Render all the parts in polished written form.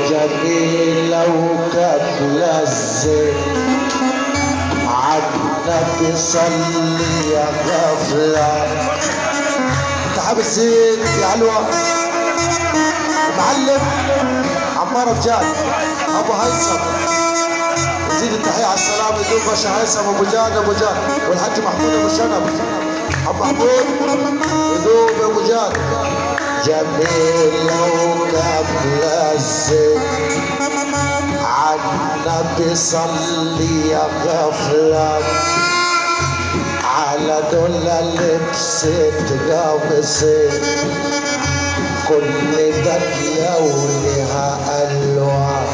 جميلة وكاملة الزين عالنبي صلي يا غفلة. تعب الزين يا علوة معلم عمار رجال ابو هيثم زيد التحية على السلامة يدوم باشا هيثم ابو جاد والحاج محمود ابو شنب ابو محمود يدوم ابو جاد. جميلة وكاملة الزين عالنبي صلي يا غفلة على دول لبست قامصين كل بدلة ولها ألوان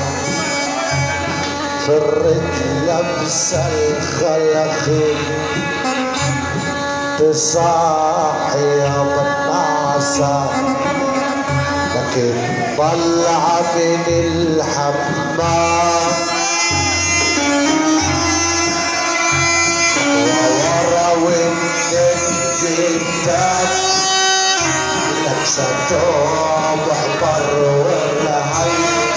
فرت لبسة الخلخين تصاحي يا بالناصة لكن طلع من الحمام وورا والنجدات لابسة توب احمر ولا عين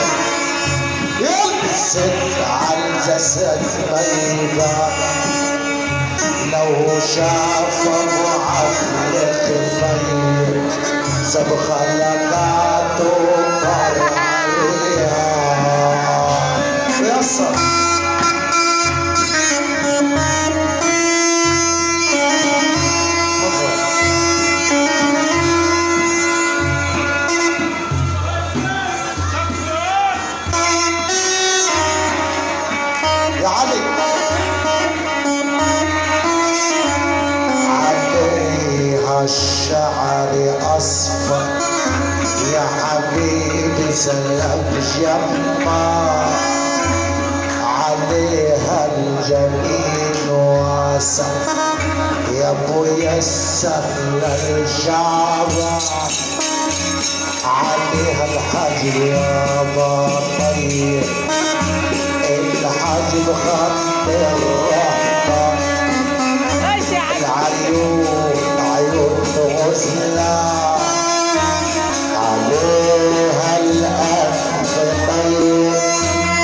يلبست عالجسد بيضاء لو شاف ابو عبد خفيف سب خلقاته طار عليها يصل. يا علي عليها الشعر اصفر يا حبيبي سلام جمع عليها الجميل واسع يا ابويا السهل الشعبة عليها الحاج يابا طيب الحاج بخط الرحمة العيون غسلة عليها الأنف طيب